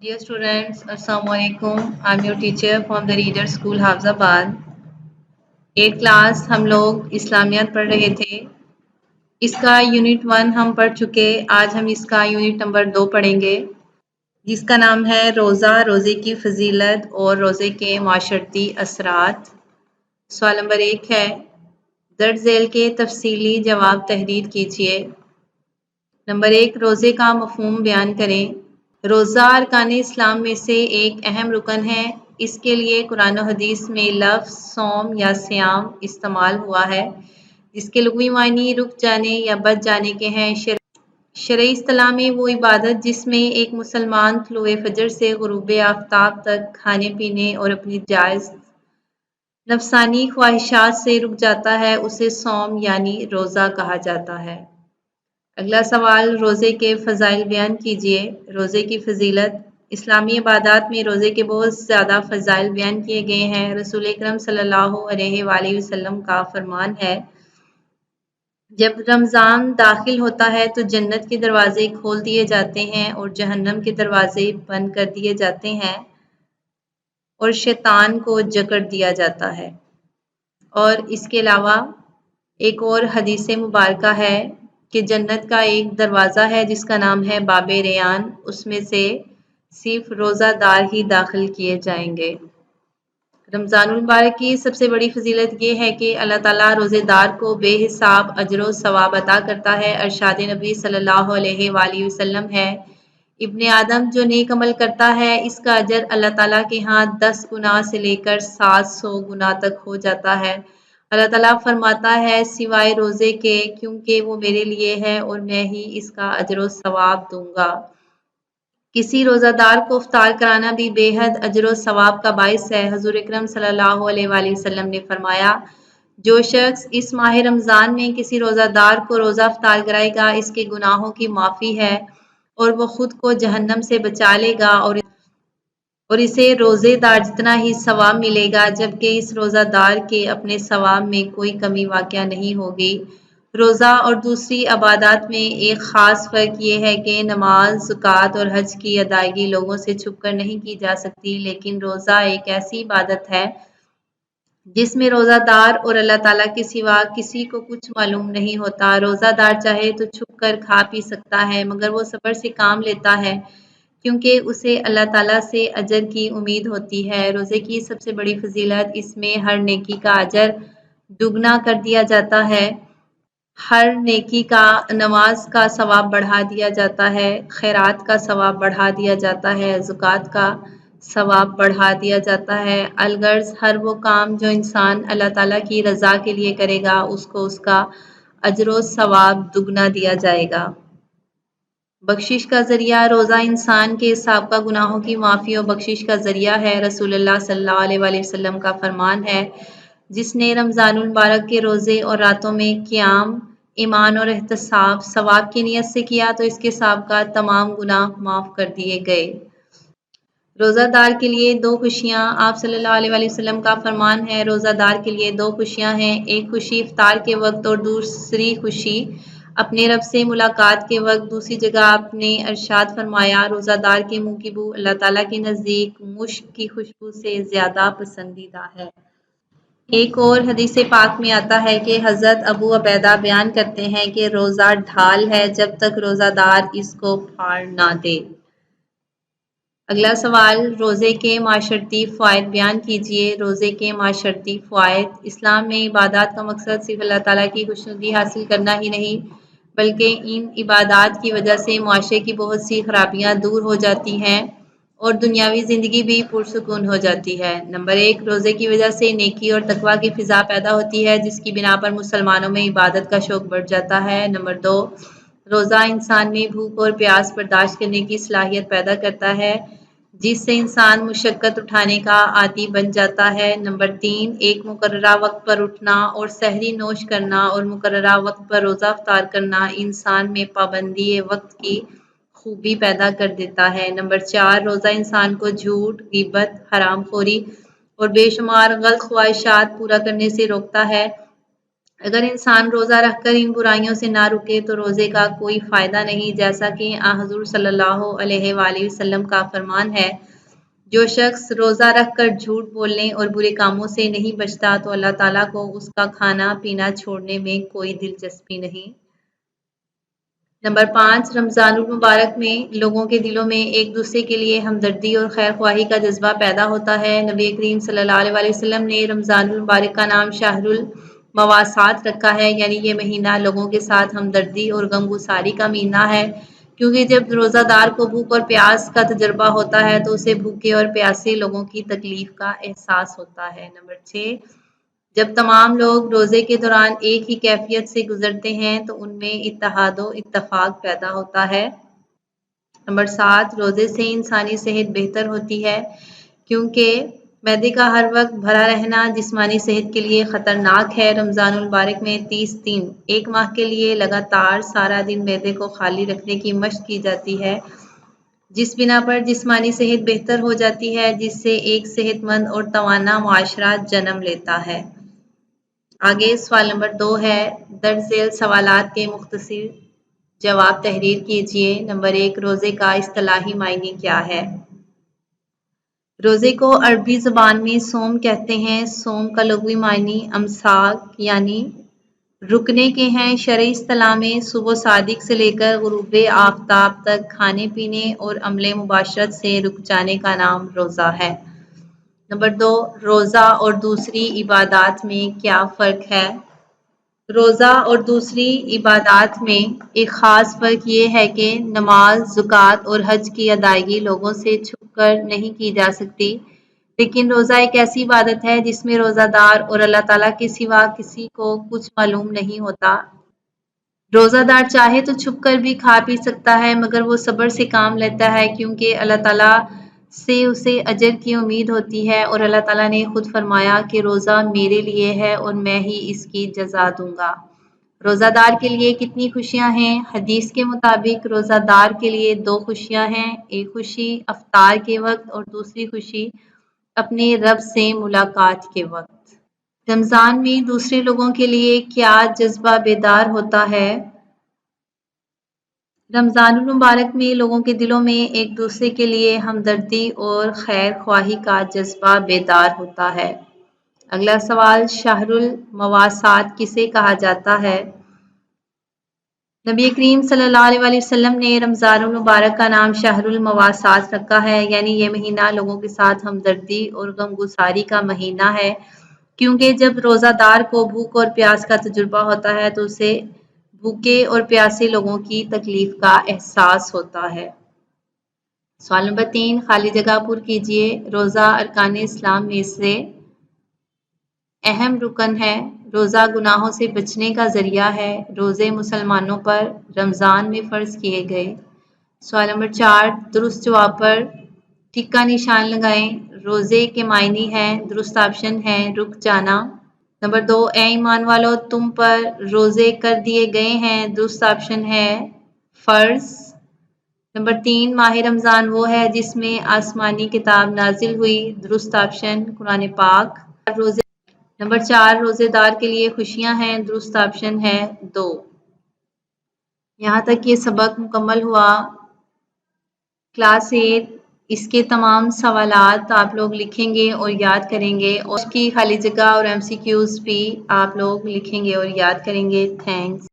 Dear students, Assalamu alaikum. I'm your teacher from the Reader School Hafzabad. 8th class हम लोग इस्लामियात पढ़ रहे थे। इसका यूनिट 1 हम पढ़ चुके। आज हम इसका यूनिट नंबर 2 पढ़ेंगे, जिसका नाम है रोज़ा, रोज़े की फजीलत और रोज़े के माशरती असरात। सवाल नंबर 1 है, दर्ज झेल के तफसीली जवाब तहरीर कीजिए। नंबर 1, रोज़े का मफ़हूम बयान करें। रोज़ा अरकान इस्लाम में से एक अहम रुकन है। इसके लिए कुरान और हदीस में लफ्ज़ सौम या सियाम इस्तेमाल हुआ है, जिसके लुग़वी मानी रुक जाने या बच जाने के हैं। शरई इस्तिलाह में वो इबादत जिसमें एक मुसलमान तुलुए फजर से गुरूब आफ्ताब तक खाने पीने और अपनी जायज़ नफसानी ख्वाहिशात से रुक जाता है, उसे सौम यानी रोज़ा कहा जाता है। अगला सवाल, रोज़े के फ़ज़ाइल बयान कीजिए। रोज़े की फ़जीलत। इस्लामी इबादात में रोज़े के बहुत ज़्यादा फ़ज़ाइल बयान किए गए हैं। रसूल अकरम सल्लल्लाहु अलैहि वसल्लम का फरमान है, जब रमज़ान दाखिल होता है तो जन्नत के दरवाज़े खोल दिए जाते हैं और जहन्नम के दरवाज़े बंद कर दिए जाते हैं और शैतान को जकड़ दिया जाता है। और इसके अलावा एक और हदीस मुबारका है कि जन्नत का एक दरवाज़ा है जिसका नाम है बाबे रेयान, उसमें से सिर्फ रोज़ादार ही दाखिल किए जाएंगे। रमज़ानुल मुबारक की सबसे बड़ी फजीलत ये है कि अल्लाह ताला रोज़ेदार को बेहिसाब अजर सवाब अता करता है। अरशाद नबी सल्लल्लाहु अलैहि वसल्लम है, इब्ने आदम जो नेक अमल करता है इसका अजर अल्लाह ताला के यहाँ 10 गुना से लेकर 700 गुना तक हो जाता है। अल्लाह ताला फरमाता है, सिवाय रोज़े के, क्योंकि वो मेरे लिए है और मैं ही इसका अजर सवाब दूंगा। किसी रोज़ादार को इफ्तार कराना भी बेहद अजर सवाब का बाइस है। हज़ूर अकरम सल्लल्लाहु अलैहि वसल्लम ने फरमाया, जो शख्स इस माह रमज़ान में किसी रोज़ादार को रोज़ा इफ्तार कराएगा, इसके गुनाहों की माफ़ी है और वो खुद को जहन्नम से बचा लेगा और इसे रोज़ेदार जितना ही सवाब मिलेगा, जबकि इस रोज़ादार के अपने सवाब में कोई कमी वाक़या नहीं होगी। रोज़ा और दूसरी इबादत में एक ख़ास फ़र्क ये है कि नमाज, ज़कात और हज की अदायगी लोगों से छुप कर नहीं की जा सकती, लेकिन रोज़ा एक ऐसी इबादत है जिसमें रोज़ादार और अल्लाह ताला के सिवा किसी को कुछ मालूम नहीं होता। रोज़ादार चाहे तो छुप कर खा पी सकता है, मगर वो सब्र से काम लेता है क्योंकि उसे अल्लाह ताला से अजर की उम्मीद होती है। रोज़े की सबसे बड़ी फजीलत, इसमें हर नेकी का अजर दुगना कर दिया जाता है। हर नेकी का, नमाज का सवाब बढ़ा दिया जाता है, खैरात का सवाब बढ़ा दिया जाता है, ज़कात का सवाब बढ़ा दिया जाता है। अलगर्ज़ हर वो काम जो इंसान अल्लाह ताला की रज़ा के लिए करेगा, उसको उसका अजर सवाब दुगना दिया जाएगा। बख्शिश का ज़रिया। रोज़ा इंसान के साबका गुनाहों की माफ़ी और बख्शिश का ज़रिया है। रसूलुल्लाह सल्लल्लाहु अलैहि वसल्लम का फरमान है, जिसने रमज़ानुल मुबारक के रोज़े और रातों में क़ियाम, ईमान और एहतिसाब सवाब की नीयत से किया तो इसके साबका तमाम गुनाह माफ़ कर दिए गए। रोज़ादार के लिए दो खुशियाँ। आप सल्लल्लाहु अलैहि वसल्लम का फरमान है, रोज़ादार के लिए दो खुशियाँ हैं, एक खुशी इफ्तार के वक्त और दूसरी खुशी अपने रब से मुलाकात के वक्त। दूसरी जगह आपने इरशाद फरमाया, रोज़ादार के मुंह की बू अल्लाह ताला के नज़दीक मुश्क की खुशबू से ज़्यादा पसंदीदा है। एक और हदीस पाक में आता है कि हज़रत अबू अबैदा बयान करते हैं कि रोज़ा ढाल है जब तक रोज़ादार इसको फाड़ ना दे। अगला सवाल, रोज़े के माशरती फ़वाइद बयान कीजिए। रोज़े के माशरती फ़वाइद। इस्लाम में इबादत का मकसद सिर्फ अल्लाह ताला की खुशनुदी हासिल करना ही नहीं, बल्कि इन इबादत की वजह से मुआशरे की बहुत सी खराबियाँ दूर हो जाती हैं और दुनियावी ज़िंदगी भी पुरसुकून हो जाती है। नंबर 1, रोज़े की वजह से नेकी और तकवा की फ़िज़ा पैदा होती है, जिसकी बिना पर मुसलमानों में इबादत का शौक़ बढ़ जाता है। नंबर 2, रोज़ा इंसान में भूख और प्यास बर्दाश्त करने की सलाहियत पैदा करता है, जिससे इंसान मुशक्क़त उठाने का आदी बन जाता है। नंबर 3, एक मुकर्ररा वक्त पर उठना और सहरी नोश करना और मुकर्ररा वक्त पर रोज़ा इफ्तार करना इंसान में पाबंदी वक्त की खूबी पैदा कर देता है। नंबर 4, रोज़ा इंसान को झूठ, ग़ीबत, हरामखोरी और बेशुमार गलत ख्वाहिशात पूरा करने से रोकता है। اگر انسان روزہ رکھ کر ان برائیوں سے نہ رکے تو روزے کا کوئی فائدہ نہیں، جیسا کہ حضور صلی اللہ علیہ وآلہ وسلم کا فرمان ہے، جو شخص روزہ رکھ کر جھوٹ بولنے اور برے کاموں سے نہیں بچتا تو اللہ تعالیٰ کو اس کا کھانا پینا چھوڑنے میں کوئی دلچسپی نہیں۔ نمبر 5، رمضان المبارک میں لوگوں کے دلوں میں ایک دوسرے کے لیے ہمدردی اور خیر خواہی کا جذبہ پیدا ہوتا ہے۔ نبی کریم صلی اللہ علیہ وآلہ وسلم نے رمضان المبارک کا نام شہر المواسات رکھا ہے، یعنی یہ مہینہ لوگوں کے ساتھ ہمدردی اور غمگساری کا مہینہ ہے، کیونکہ جب روزہ دار کو بھوک اور پیاس کا تجربہ ہوتا ہے تو اسے بھوکے اور پیاسے لوگوں کی تکلیف کا احساس ہوتا ہے۔ نمبر 6، جب تمام لوگ روزے کے دوران ایک ہی کیفیت سے گزرتے ہیں تو ان میں اتحاد و اتفاق پیدا ہوتا ہے۔ نمبر 7، روزے سے انسانی صحت بہتر ہوتی ہے، کیونکہ معدے کا ہر وقت بھرا رہنا جسمانی صحت کے لیے خطرناک ہے۔ رمضان المبارک میں 30 دن، ایک ماہ کے لیے لگاتار سارا دن معدے کو خالی رکھنے کی مشق کی جاتی ہے، جس بنا پر جسمانی صحت بہتر ہو جاتی ہے، جس سے ایک صحت مند اور توانا معاشرہ جنم لیتا ہے۔ آگے سوال نمبر 2 ہے، درج ذیل سوالات کے مختصر جواب تحریر کیجیے۔ نمبر 1، روزے کا اصطلاحی معنی کیا ہے؟ روزے کو عربی زبان میں صوم کہتے ہیں۔ صوم کا لغوی معنی امساک یعنی رکنے کے ہیں۔ شرعی اصطلاح میں صبح صادق سے لے کر غروب آفتاب تک کھانے پینے اور عمل مباشرت سے رک جانے کا نام روزہ ہے۔ نمبر 2، روزہ اور دوسری عبادات میں کیا فرق ہے؟ روزہ اور دوسری عبادات میں ایک خاص فرق یہ ہے کہ نماز، زکوٰۃ اور حج کی ادائیگی لوگوں سے چھپ کر نہیں کی جا سکتی، لیکن روزہ ایک ایسی عبادت ہے جس میں روزہ دار اور اللہ تعالیٰ کے سوا کسی کو کچھ معلوم نہیں ہوتا۔ روزہ دار چاہے تو چھپ کر بھی کھا پی سکتا ہے، مگر وہ صبر سے کام لیتا ہے، کیونکہ اللہ تعالیٰ سے اسے اجر کی امید ہوتی ہے، اور اللہ تعالیٰ نے خود فرمایا کہ روزہ میرے لیے ہے اور میں ہی اس کی جزا دوں گا۔ روزہ دار کے لیے کتنی خوشیاں ہیں؟ حدیث کے مطابق روزہ دار کے لیے 2 خوشیاں ہیں، ایک خوشی افطار کے وقت اور دوسری خوشی اپنے رب سے ملاقات کے وقت۔ رمضان میں دوسرے لوگوں کے لیے کیا جذبہ بیدار ہوتا ہے؟ رمضان المبارک میں لوگوں کے دلوں میں ایک دوسرے کے لیے ہمدردی اور خیر خواہی کا جذبہ بیدار ہوتا ہے۔ اگلا سوال، شہر المواسات کسے کہا جاتا ہے؟ نبی کریم صلی اللہ علیہ وآلہ وسلم نے رمضان المبارک کا نام شہر المواسات رکھا ہے، یعنی یہ مہینہ لوگوں کے ساتھ ہمدردی اور غمگساری کا مہینہ ہے، کیونکہ جب روزہ دار کو بھوک اور پیاس کا تجربہ ہوتا ہے تو اسے بھوکے اور پیاسے لوگوں کی تکلیف کا احساس ہوتا ہے۔ سوال نمبر 3، خالی جگہ پر کیجیے۔ روزہ ارکان اسلام میں سے اہم رکن ہے۔ روزہ گناہوں سے بچنے کا ذریعہ ہے۔ روزے مسلمانوں پر رمضان میں فرض کیے گئے۔ سوال نمبر 4، درست جواب پر ٹک کا نشان لگائیں۔ روزے کے معنی ہیں، درست آپشن ہے رک جانا۔ نمبر 2، اے ایمان والو تم پر روزے کر دیے گئے ہیں، درست آپشن ہے فرض۔ نمبر 3، ماہ رمضان وہ ہے جس میں آسمانی کتاب نازل ہوئی، درست آپشن قرآن پاک۔ نمبر 4، روزے دار کے لیے خوشیاں ہیں، درست آپشن ہے 2۔ یہاں تک یہ سبق مکمل ہوا۔ کلاس 8 اس کے تمام سوالات آپ لوگ لکھیں گے اور یاد کریں گے، اور اس کی خالی جگہ اور MCQs بھی آپ لوگ لکھیں گے اور یاد کریں گے۔ تھینکس۔